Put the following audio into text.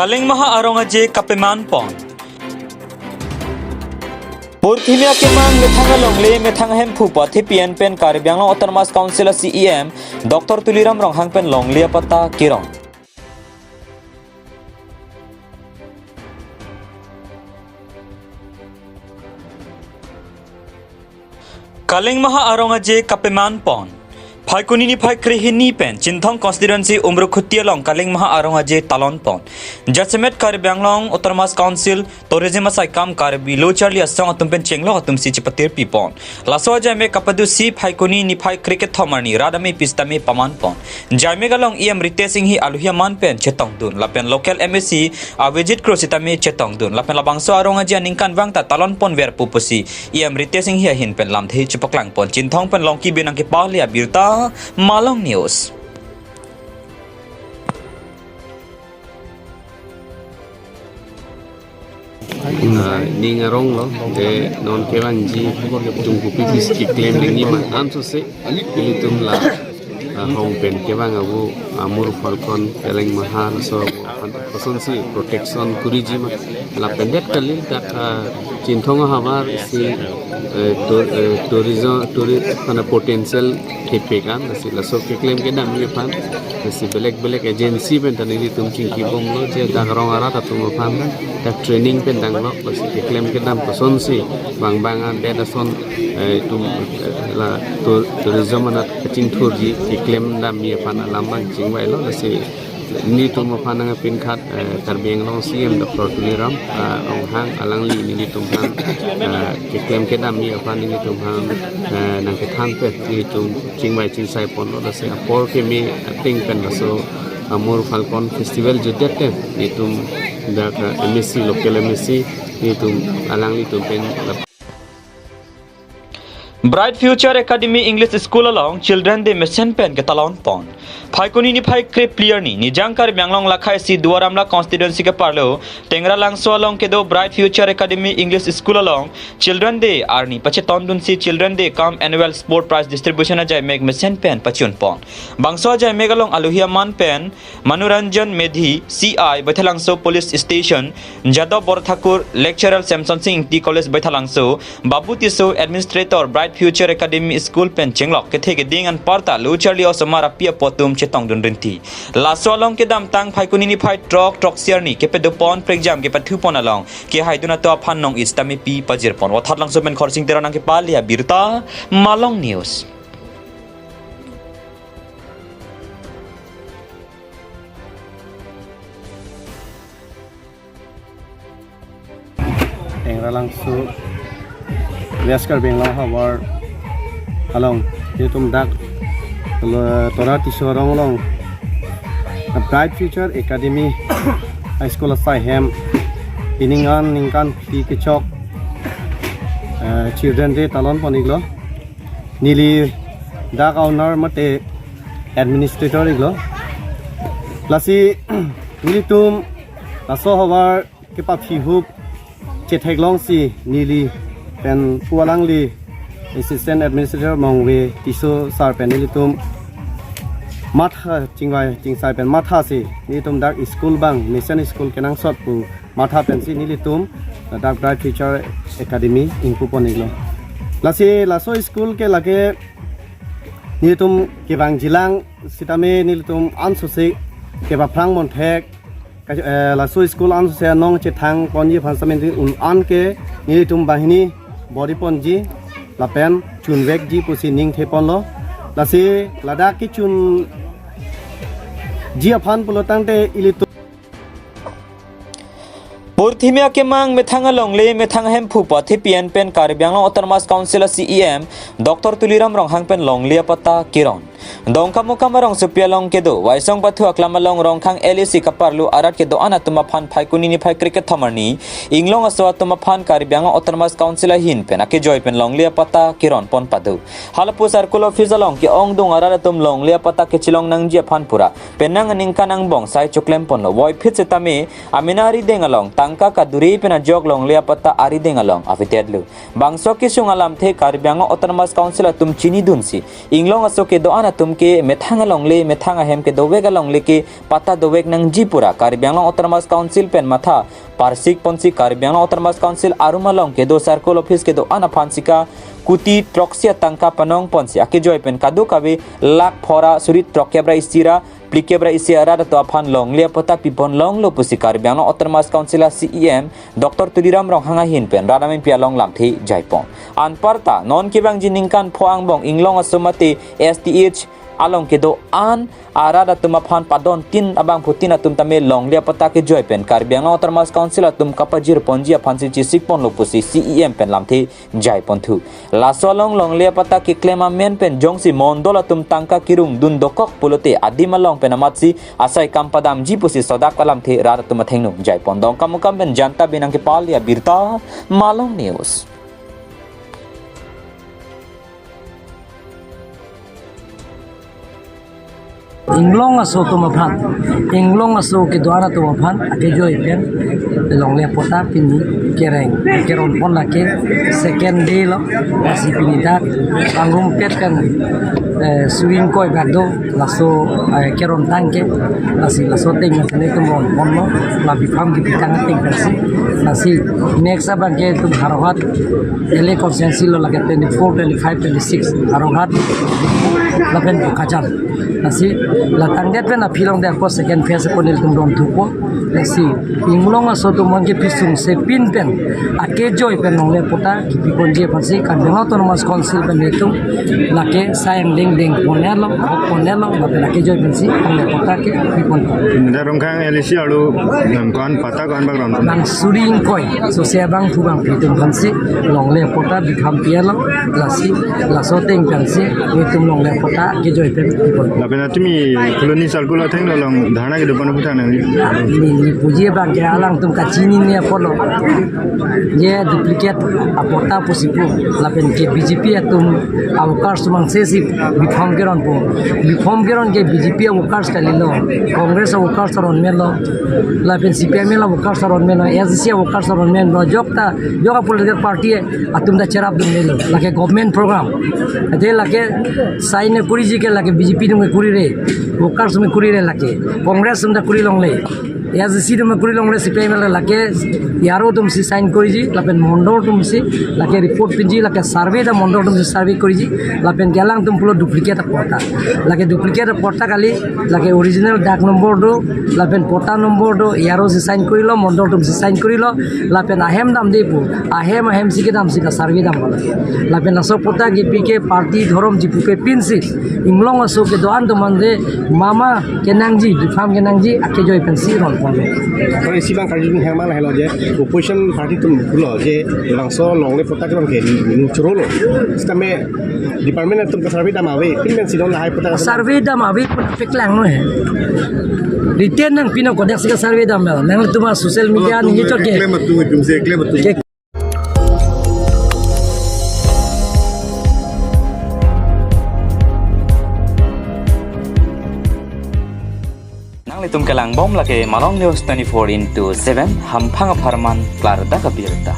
Kaling maha arong aje kapeman pon. Purthimia kemang methanga longle methanga hem phupa thipian pen karbyang long autonomous council CEM Dr. Tuliram rong hang pen longle pata kirong. Kaling maha arong aje kapeman pon. Phai kunini phai krehini pen Chinthong constituency umru khutia long Kaling maha arong aje talon pon. Judgment karbyang long autonomous council tourism asai kam karbi lo charli asong atum pen chenglo atum si chipatir pipon. Laso jame kapadu si phai kunini phai cricket thomarni radame pistame paman pon. Jame galong Rite Singh hi aluhia man pen chetong dun lapen local MSC avijit krositame chetong dun lapen labangso arong aje ningkan wangta talon pon ver pupusi Rite Singh hi hin pen lamthei chupaklang pon Chinthong pen longki binang ke pahli Abirta Malong News. Ningarong lo de non kewanji tunggu pipis ki claim ni man anso se pilitum la hong pen kewang abu amur falcon peleng mahal so person si protection kuriji ma la pendet kalil dak Chinthong habar si tourism kana potential thipekan si la so ke claim ke dam ni pan si belek agency pen tani tum chingki bom lo je dagrong ara ta tum pan dak training pen dang lo si ke claim ke dam person si bang de da son tum la tourism na ching thurji ke claim dam mi pan lamang ching wai lo si ni tum pan nga pin khat karbeng long CM Dr. Tuliram ong hang alang li ni tum hang ke claim ke dam mi pan ni tum hang nang ke thang pe ni tum ching wai ching sai pon lo se apor ke mi ting pen so amur falcon festival judete ni tum da MSC local MSC ni tum alang li tum pen Bright Future Academy English School along children de mission pen ke talon pon. Phai kunini phai krep clear ni nijangkar Malong lakhai si duaramla constituency ke parlo tengra langso along ke do Bright Future Academy English School along children de arni pache tondun si children de kam annual sport prize distribution ajai meg mission pen pachun pon. Bangso ajai megalong aluhia man pen Manuranjan Medhi CI Baithalangso Police Station Jadab Borthakur Lecturer Samson Singh T College Baithalangso Babu Tiso Administrator Bright Future Academy School pen chenglok ke thege ding an parta lu charli os mara pia potum chetong dun rinti laso along ke dam tang phai kunini phai truck siar ni ke pe do pon prexam ke pathu pon along ke haiduna to phan nong istami pi pajir pon wathat lang so men khorsing tera nang ke palia Abirta Malong News. Langsung Yaskar Benglang Hawar along Yetum Dak Torati Sorong long a Bright Future Academy High School of Hem Piningan Ningkan Pikechok Children Day Talon Poniglo Nili Dak owner Mate Administrator Iglo Lasi Nilitum Laso Hawar Kepa Pihub Chetheglong si Nili pen pualangli assistant administrator mongwe tiso sar pen nilitum matha chingwai chingsai pen matha si nilitum dak school bang mission school kenang sot pu matha pen si nilitum dak Bright Future Academy ingpu poniglo laso school ke lage nilitum ke bang jilang sitame nilitum ansose ke ba prang monthek laso school ansose nong chethang ponji phansamen an ke nilitum bahini body ponji lapen chunwek ji pusi ning thepon lo lasi lada ki chun ji afan pulotangte ilitu Purthimia kemang methanga longle methanga hem phupa thipian pen karbyang autonomous council CEM Dr. Tuliram rong hang pen longle pata kiron dongka mukam rong supia long kedo waisong pathu aklama long rong khang LAC kaparlu arat kedo ana tuma phan phai kunini phai cricket thamarni inglong aswa tuma phan karbyang autonomous council hin pen ake joy pen longle pata kiron pon padu halapu circle office long ki ong dong ara tum longle pata ke chilong nang ji phan pura penang ningka nang bong sai choklem pon lo boy phit setame aminari dengalong tangka ka duri pena jog longle pata ari dengalong afitedlu bangso ki sungalam the karbyang autonomous council tum chini dunsi inglong aso ke do ana तुम के मेथांग लंगले मेथांग हेम के दोवेग लंगले के पता दोवेग नंग जीपुरा Karbi Anglong autonomous council pen माथा Parsik पंसी Karbi Anglong autonomous council आरुमालों के दो circle office के दो अनाफांसिका कुटी ट्रॉक्सिया तंका पनोंग पंसी आके जोय पेन कादो कावे लाख फोरा सुरित ट्रॉकेब्रा इस्तीरा प्लिकेब्रा इसे अरादा तो अफान लोंग लिया पता पिपन लोंग लो पुसी Karbi Anglong autonomous council CEM doctor Tuliram Ronghang हिन पेन राडामेन पिया लोंग लामथे जायपों अनपरता नॉन केबांग जिनिंगकान फोआंग बोंग इंगलोंग असुमते STH along ke do an arada tum aphan padon tin abang putina tum tame long lia pata ke joy pen karbiang otormas council tum kapajir ponji aphan si chisik pon lopusi CEM pen lamthe jai pon thu la solong long lia pata ke klema men pen jongsi mondola tum tangka kirung dun dokok pulote adima long pen amatsi asai kampadam ji pusi sodak kalam the rada tum thengnu jai pon dong kamukam pen janta binang ke pal ya Abirta Malong news. इंग्लोंग असो तो मफान इंग्लोंग असो के द्वारा तो मफान आगे जो इपेन लोंगले पोता पिनी केरेंग केरोन पन लाके सेकेंड डे लो ऐसी पिनी दा अंगुम पेट kan suing koi gado laso keron tangke nasi laso ting nasi tu mon ponno la bifam ki pitang ting nasi nasi next abang ke tu harohat ele konsensi lo lage 24 25 26 harohat lapen kacam nasi latang det pe na pilong der po second phase ko nil tum don thupo nasi inglong aso tu mon ke pisung se pin pen ake joy pen nong le pota ki pipon je pasi kan dengo to mas council pen itu lake sayang ding ding ponelo la lake joy pen si kan le pota ke pipon darong kang elisi alu kon pata kon bang rom nang suring koi so se bang thu bang pitum kan si long le pota bikham pielo lasi laso ting kan si tum long le pota ke joy pen pipon lapena tumi koloni salkulo theng long dhana ke depan puta nang ni puji bang ke alang tum ka chini ne polo ye duplicate apota posipu lapen ke BJP tum awkar sumang sesi bifam geron ke BJP awkar kalilo congress awkar saron melo lapen CPM melo awkar saron melo SC awkar saron melo jokta joka political party atum da cherap dum melo lake government program ade lake sign kuri ji ke lake BJP dum kuri re awkar sum kuri re lake congress sum da kuri long le याज सीधे में कुरी लोंगले सिपाही में लगे यारो तुम सी sign करी जी लापेन मंडोर तुम सी लगे रिपोर्ट पिंजी लगे सर्वे दा मंडोर तुम सी सर्वे करी जी लापेन गैलांग तुम पुलो डुप्लीकेट पोर्टा लगे डुप्लीकेट पोर्टा काली लगे ओरिजिनल डाक नंबर दो लापेन पोर्टा नंबर दो यारो सी साइन करी लो मंडोर तुम सी साइन करी लो लापेन आहेम दाम दे पु आहेम सी के दाम सी का सर्वे दाम बोला लापेन असो पोर्टा की पीके पार्टी धर्म जी पुके पिन सी इंग्लोंग असो के दोआन तो मंदे मामा के नांगजी डिफाम के नांगजी आके जो पेंसी रोल Kalau isi bang kaji yang mana hello je, opposition party tu pulo je, langsung longle pota kerong ke, nucuro lo. Sekarang department tu survey dah mawe, pin sidon lah pota. Survey dah mawe pun peklang no hai. Retain nang pino kodak sih survey dah mawe. Nang tu mah social media ni je ke. claim tu jumse claim tu Tum kelang bom lagi Malong News 24/7 ham phang farman klar da Abirta.